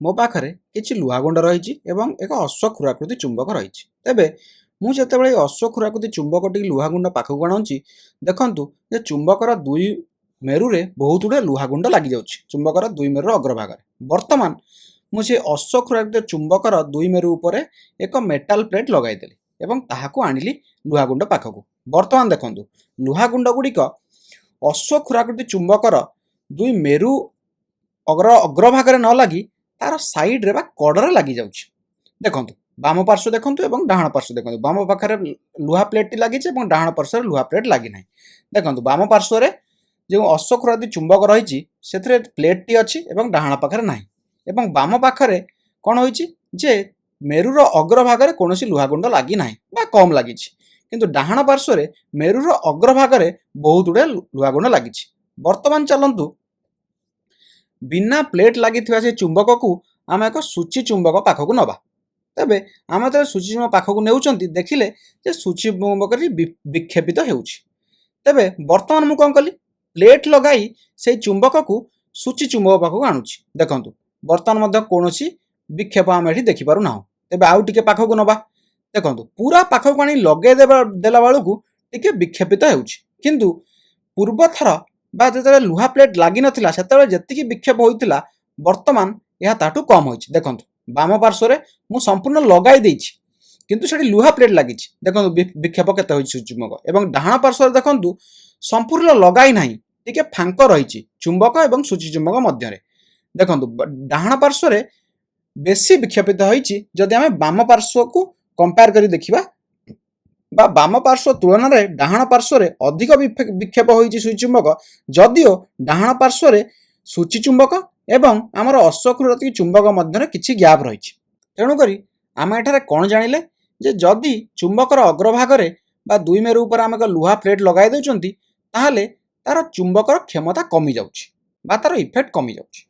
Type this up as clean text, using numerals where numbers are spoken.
ମୋ ପାଖରେ କିଛି ଲୁହାଗୁଣ୍ଡ ରହିଛି ଏବଂ ଏକ ଅଶ୍ୱକ୍ଷୁରାକୃତି ଚୁମ୍ବକ ରହିଛି। ତେବେ ମୁଁ ଯେତେବେଳେ ଏହି ଅଶ୍ୱକ୍ଷୁରାକୃତି ଚୁମ୍ବକଟିକୁ ଲୁହାଗୁଣ୍ଡ ପାଖକୁ ଆଣୁଛି, ଦେଖନ୍ତୁ ଯେ ଚୁମ୍ବକର ଦୁଇ ମେରୁରେ ବହୁତ ଗୁଡ଼ିଏ ଲୁହାଗୁଣ୍ଡ ଲାଗିଯାଉଛି ଚୁମ୍ବକର ଦୁଇ ମେରୁର ଅଗ୍ରଭାଗରେ। ବର୍ତ୍ତମାନ ମୁଁ ସେ ଅଶ୍ୱକ୍ଷୁରାକୃତି ଚୁମ୍ବକର ଦୁଇ ମେରୁ ଉପରେ ଏକ ମେଟାଲ ପ୍ଲେଟ୍ ଲଗାଇଦେଲି ଏବଂ ତାହାକୁ ଆଣିଲି ଲୁହାଗୁଣ୍ଡ ପାଖକୁ। ବର୍ତ୍ତମାନ ଦେଖନ୍ତୁ ଲୁହାଗୁଣ୍ଡ ଗୁଡ଼ିକ ଅଶ୍ୱକ୍ଷୁରାକୃତି ଚୁମ୍ବକର ଦୁଇ ମେରୁ ଅଗ୍ରଭାଗରେ ନ ଲାଗି तार साइड रे बा कड़रे लगी जाउछि। देखंतु बाम पार्श्व देखंतु एवं डाहाण पार्श्व देखंतु। बाम पाखरे लुहा प्लेट टी लागिछि एवं डाहाण पार्श्व रे लुहा प्लेट लागि नाही। देखंतु बाम पार्श्व रे जो अश्वक्षुरादि चुंबक रहिछि सेथरे प्लेट टी अछि एवं डाहाण पाखरे नाही। एवं बाम पाखरे कोन होइछि जे मेरुर अग्रभागरे कोनोसी लुहा गुंड लागि नाही बा कम लागिछि, किंतु डाहाण पार्श्व रे मेरुर अग्रभागरे बहुत गुडे लुहा गुंड लागिछि। वर्तमान चलंतु बिना प्लेट लगी से चुंबक को आम एक सूची चुंबक पाखक नवा। तेबे आम जो सूची चुंबक पाखक नेउचंती देखिले जे सूची चुंबक विक्षेपित हेउछि। तेबे वर्तमान मु कौन कली प्लेट लगाई से चुंबक को सूची चुंबक पाखक आणुछि। देखंतु वर्तमान मध्य कोनोसी विक्षेप आम एठी देखि पारु नाहु। तेबे आउ टिके पाखक नवा। देखंतु पूरा पाखक आनी लगे देला बेलकु टिके विक्षेपित हेउछि, किंतु पूर्व थर बा जो लुहा प्लेट लगी नाला से जी विक्षेप होता बर्तमान यह ताठू कम हो। देखो बाम पार्श्व में मुझ संपूर्ण लगाई देछि किंतु से लुहा प्लेट लगी। देखो विक्षेप केते होइछि चुंबक एवं डाहाण पार्श्व देखु संपूर्ण लगाई ना टिके फांक रही चुंबक एवं सूची चुंबक मध्य। देखो डाहाण पार्श्व में बेसी विक्षेपित होइछि जदि आम बाम पार्श्व को कंपेयर करी देखिबा बा बाम पार्श्व तुलन में डाहाण पार्श्व में अधिक विक्षेप होइछि सूची चुंबक, जदिओ डाहाण पार्श्व में सूची चुंबक एवं आमर अश्वक्षुरादि चुंबक मध्य किछि गैप रही। तेणुक आम एठारे कौन जानिले जे जदि चुंबकर अग्रभागरे बा दुई मेरु उपर आम एक लुहा प्लेट लगाई देउचंती ताहाले तार चुंबकर क्षमता कमी जाउछि बा तार इफेक्ट कमी जाउछि।